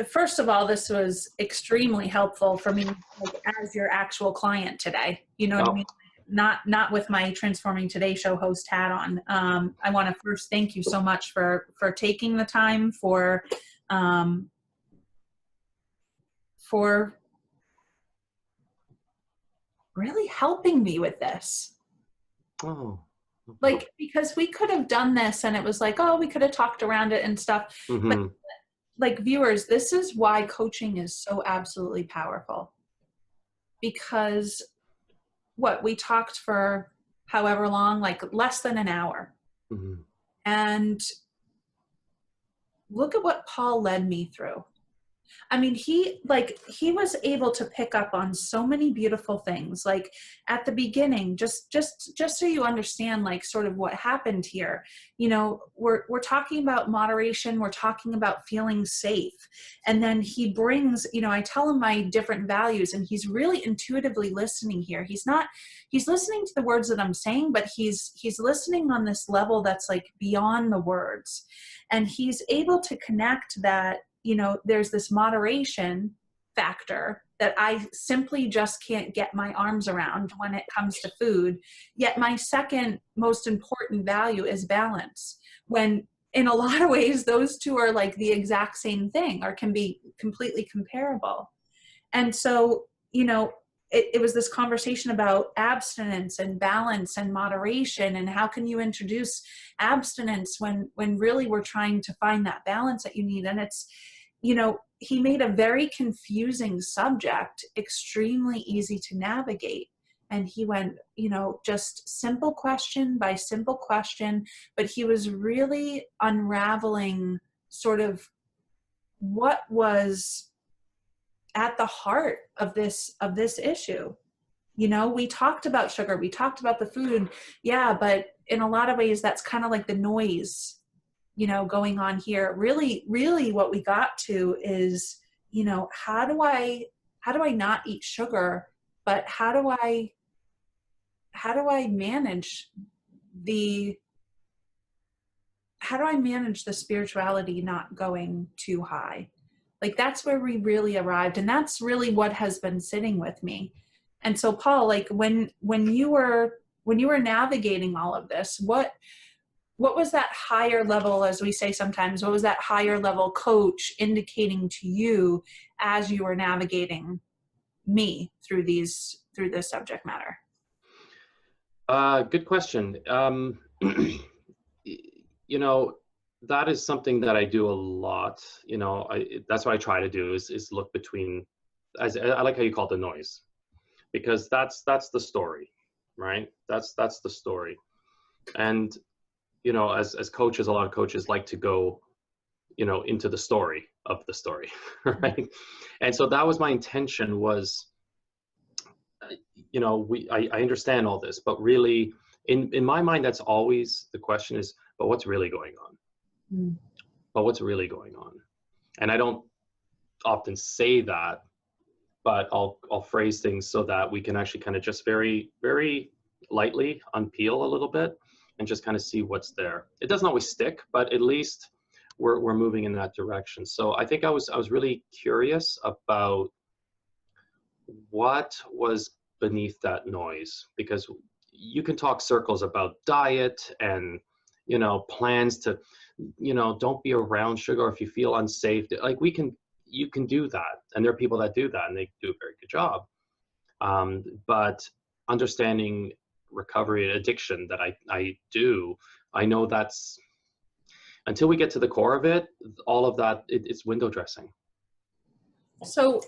first of all, this was extremely helpful for me, like, as your actual client today. You know what I Oh, mean? Not with my Transforming Today show host hat on. I want to first thank you so much for taking the time um, for really helping me with this. oh, okay. Like, because we could have done this and it was like, oh, we could have talked around it and stuff. But Mm-hmm. like, viewers, this is why coaching is so absolutely powerful, because what we talked for however long, like less than an hour, Mm-hmm. and look at what Paul led me through. I mean, he was able to pick up on so many beautiful things. Like at the beginning, just so you understand, like sort of what happened here. You know, we're talking about moderation. We're talking about feeling safe, and then he brings. You know, I tell him my different values, and he's really intuitively listening here. He's listening to the words that I'm saying, but he's listening on this level that's like beyond the words, and he's able to connect that, you know, there's this moderation factor that I simply just can't get my arms around when it comes to food. Yet my second most important value is balance. When in a lot of ways, those two are like the exact same thing or can be completely comparable. And so, you know, it was this conversation about abstinence and balance and moderation, and how can you introduce abstinence when really we're trying to find that balance that you need. And it's, you know, he made a very confusing subject extremely easy to navigate. And he went, you know, just simple question by simple question, but he was really unraveling sort of what was at the heart of this issue. You know, we talked about sugar, we talked about the food, yeah, but in a lot of ways that's kind of like the noise, you know, going on here. Really what we got to is, you know, how do I not eat sugar, but how do I manage the spirituality not going too high? Like that's where we really arrived, and that's really what has been sitting with me. And so Paul, like when you were navigating all of this, what was that higher level, as we say sometimes, what was that higher level coach indicating to you as you were navigating me through this subject matter? Good question. You know, that is something that I do a lot. That's what I try to do is look between, as I like how you call it, the noise, because that's the story, right? That's the story. And as coaches, a lot of coaches like to go, into the story of the story, right? And so that was my intention was, I understand all this, but really in my mind, that's always the question is, but what's really going on? Mm. But what's really going on? And I don't often say that, but I'll phrase things so that we can actually kind of just very, very lightly unpeel a little bit and just kind of see what's there. It doesn't always stick, but at least we're moving in that direction. So I think I was really curious about what was beneath that noise, because you can talk circles about diet and plans to don't be around sugar if you feel unsafe. Like you can do that, and there are people that do that and they do a very good job. But understanding recovery and addiction that I know that's, until we get to the core of it, all of that, it's window dressing. So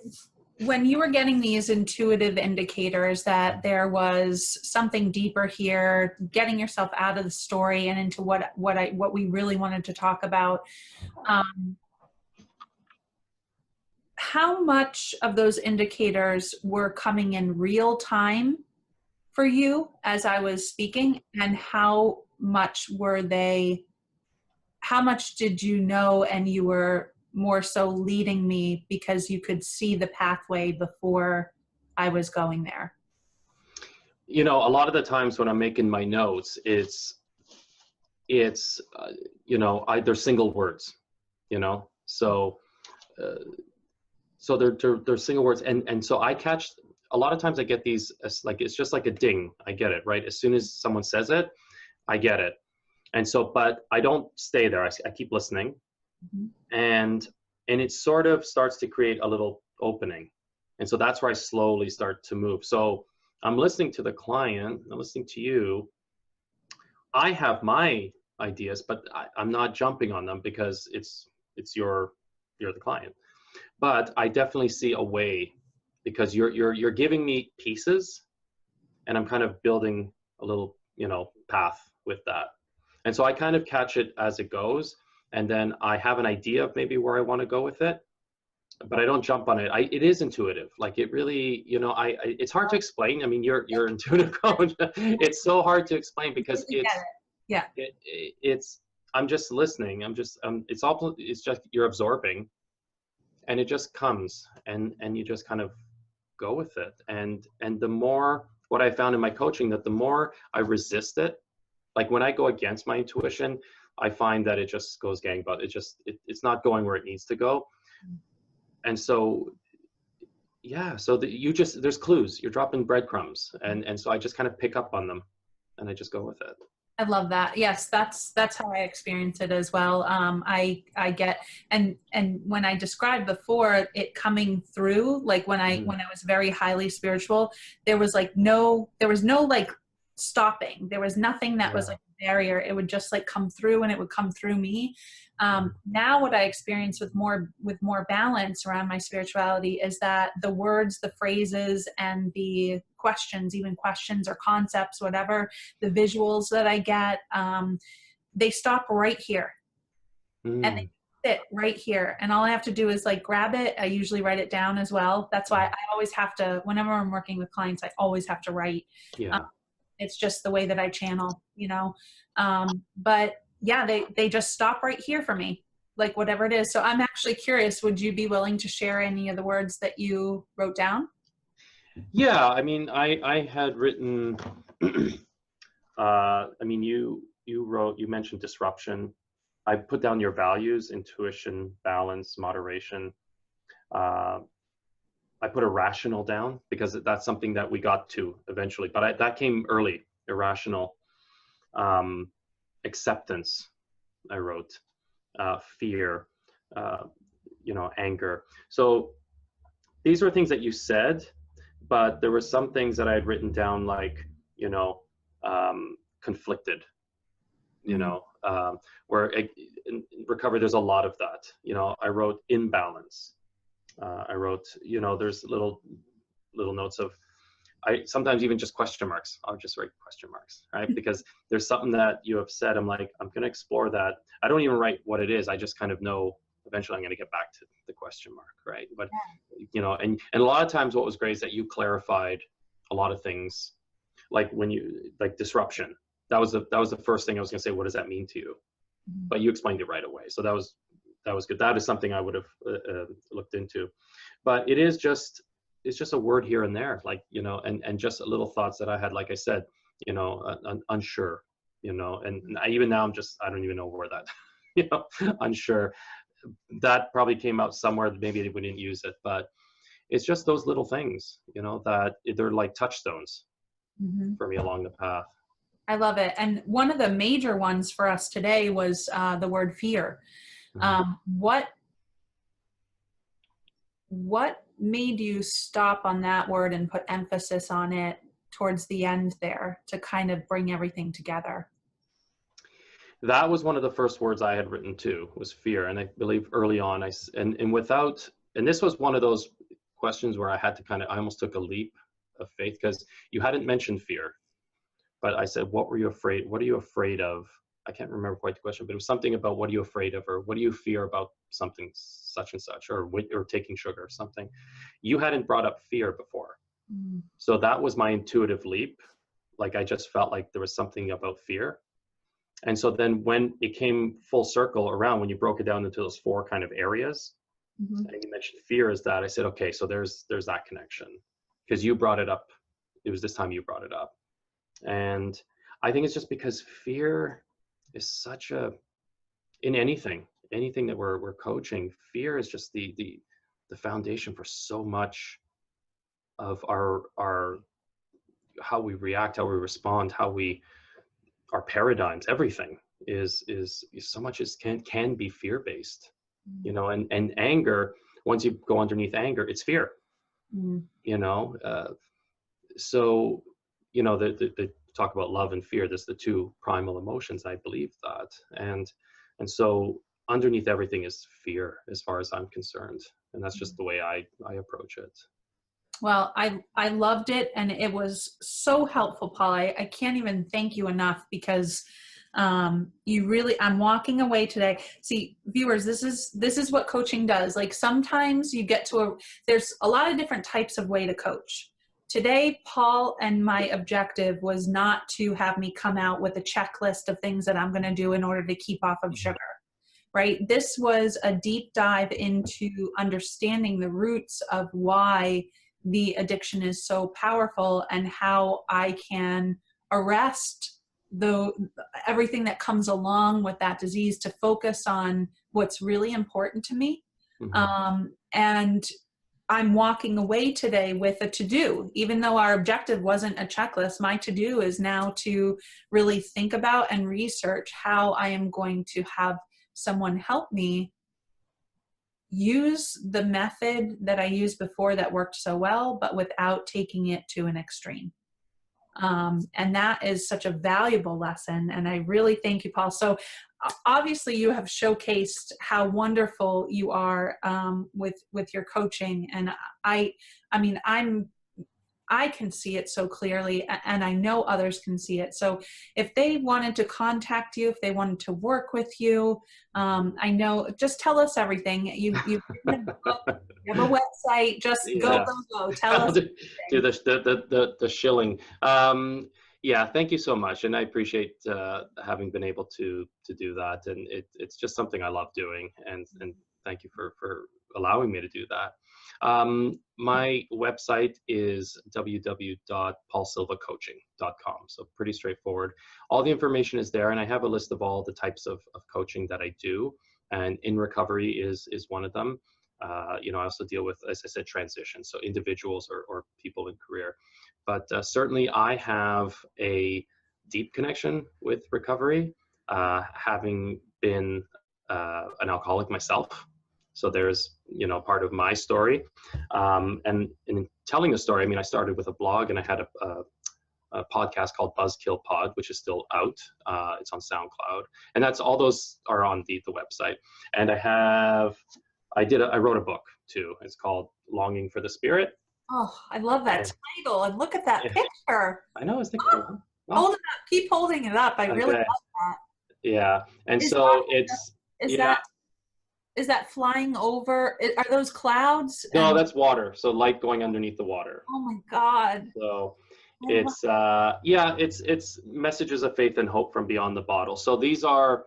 when you were getting these intuitive indicators that there was something deeper here, getting yourself out of the story and into what we really wanted to talk about, how much of those indicators were coming in real time for you as I was speaking, and how much did you know, and you were more so leading me because you could see the pathway before I was going there? A lot of the times when I'm making my notes, it's they're single words, so they're single words, and so I catch, a lot of times I get these as, like, it's just like a ding. I get it right as soon as someone says it, I get it. And so, but I don't stay there. I keep listening. Mm-hmm. and it sort of starts to create a little opening. And so that's where I slowly start to move. So I'm listening to the client, I'm listening to you. I have my ideas, but I'm not jumping on them because you're the client. But I definitely see a way, because you're giving me pieces, and I'm kind of building a little, path with that. And so I kind of catch it as it goes. And then I have an idea of maybe where I want to go with it, but I don't jump on it. It is intuitive. Like, it really, it's hard to explain. I mean, you're intuitive coach. It's so hard to explain because I'm just listening. It's just, you're absorbing, and it just comes, and you just kind of go with it. And the more, what I found in my coaching, that the more I resist it, like when I go against my intuition, I find that it just goes gangbusters. It's not going where it needs to go. And so, there's clues, you're dropping breadcrumbs. And so I just kind of pick up on them and I just go with it. I love that. Yes, that's how I experience it as well. I get, and when I described before it coming through, like when I was very highly spiritual, there was no like stopping. There was nothing that was like a barrier. It would just like come through, and it would come through me. Now what I experience with more balance around my spirituality is that the words, the phrases, and the questions, even questions or concepts, whatever, the visuals that I get, they stop right here. And they sit right here. And all I have to do is like grab it. I usually write it down as well. That's why I always have to, whenever I'm working with clients, I always have to write. It's just the way that I channel, but yeah, they just stop right here for me, like whatever it is. So I'm actually curious, would you be willing to share any of the words that you wrote down? Yeah, I mean, I had written, I mean, you mentioned disruption. I put down your values: intuition, balance, moderation. I put irrational down because that's something that we got to eventually, but that came early. Irrational. Acceptance, I wrote. Fear, anger. So these were things that you said, but there were some things that I had written down, like, conflicted, where in recovery, there's a lot of that. I wrote imbalance. I wrote, there's little notes of, I sometimes even just question marks. I'll just write question marks, right? Because there's something that you have said, I'm like, I'm going to explore that. I don't even write what it is. I just kind of know eventually I'm going to get back to the question mark, right? But, and a lot of times what was great is that you clarified a lot of things, like like disruption. that was the first thing I was going to say. What does that mean to you? But you explained it right away. So that was good. That is something I would have looked into. But it's just a word here and there, like, and just little thoughts that I had, like I said, unsure, and even now I don't even know where that, unsure. That probably came out somewhere. Maybe we didn't use it, but it's just those little things, that they're like touchstones for me along the path. I love it. And one of the major ones for us today was the word fear. What made you stop on that word and put emphasis on it towards the end there to kind of bring everything together? That was one of the first words I had written too, was fear. And I believe early on, and this was one of those questions where I had to I almost took a leap of faith, because you hadn't mentioned fear. But I said, what are you afraid of? I can't remember quite the question, but it was something about what are you afraid of, or what do you fear about something such and such, or taking sugar or something. You hadn't brought up fear before. So that was my intuitive leap. Like, I just felt like there was something about fear. And so then when it came full circle around, when you broke it down into those 4 kind of areas, and you mentioned fear as that, I said, okay, so there's that connection, because you brought it up. It was this time you brought it up. And I think it's just because fear is such in anything that we're coaching, fear is just the foundation for so much of our how we react, how we respond, our paradigms, everything is so much can be fear-based, and anger, once you go underneath anger, it's fear, so, the talk about love and fear, there's the 2 primal emotions, I believe that. And so underneath everything is fear, as far as I'm concerned. And that's just the way I approach it. Well, I loved it, and it was so helpful, Paul. I can't even thank you enough, because you really, I'm walking away today. See, viewers, this is what coaching does. Like, sometimes you get there's a lot of different types of way to coach. Today, Paul and my objective was not to have me come out with a checklist of things that I'm going to do in order to keep off of sugar, right? This was a deep dive into understanding the roots of why the addiction is so powerful, and how I can arrest everything that comes along with that disease to focus on what's really important to me. And I'm walking away today with a to-do. Even though our objective wasn't a checklist, my to-do is now to really think about and research how I am going to have someone help me use the method that I used before that worked so well, but without taking it to an extreme. And that is such a valuable lesson. And I really thank you, Paul. So obviously you have showcased how wonderful you are with your coaching. And I mean, I can see it so clearly, and I know others can see it. So if they wanted to contact you, if they wanted to work with you, I know, just tell us everything. You have a website, just go. Tell us. Do the shilling. Yeah, thank you so much. And I appreciate having been able to do that. And it's just something I love doing. And thank you for allowing me to do that. My website is www.paulsilvacoaching.com. So pretty straightforward. All the information is there, and I have a list of all the types of coaching that I do. And in recovery is one of them. I also deal with, as I said, transition. So individuals or people in career. But certainly I have a deep connection with recovery, having been an alcoholic myself. So there's, part of my story. And in telling the story, I mean, I started with a blog, and I had a podcast called Buzzkill Pod, which is still out. It's on SoundCloud. And all those are on the website. And I wrote a book too. It's called Longing for the Spirit. Oh, I love that title. And look at that picture. I know, it's cool. Hold it up. Keep holding it up. I really love that. Yeah. And is that flying over? Are those clouds? No, that's water. So light going underneath the water. Oh my God. So It's messages of faith and hope from beyond the bottle. So these are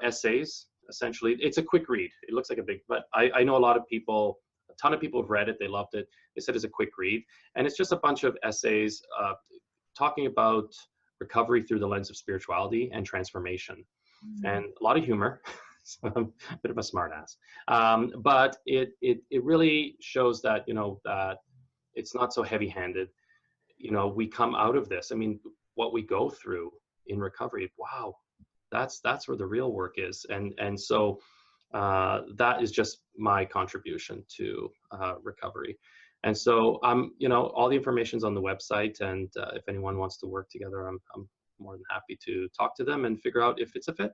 essays essentially. It's a quick read. It looks like a big, but I know a ton of people have read it. They loved it. They said it's a quick read, and it's just a bunch of essays talking about recovery through the lens of spirituality and transformation, and a lot of humor. So I'm a bit of a smart ass, but it really shows that that it's not so heavy-handed. We come out of this. I mean, what we go through in recovery, wow, that's where the real work is. And so that is just my contribution to recovery. And so all the information's on the website, and if anyone wants to work together, I'm more than happy to talk to them and figure out if it's a fit.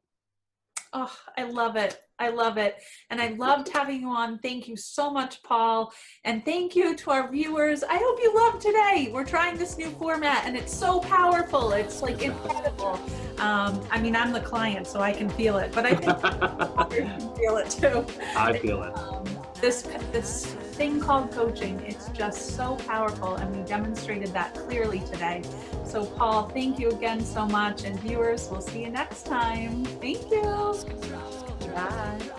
Oh, I love it. I love it. And I loved having you on. Thank you so much, Paul. And thank you to our viewers. I hope you loved today. We're trying this new format and it's so powerful. It's like incredible. I mean, I'm the client, so I can feel it, but I think others can feel it too. I feel it. This thing called coaching, it's just so powerful, and we demonstrated that clearly today. So Paul, thank you again so much, and viewers, we'll see you next time. Thank you. Bye.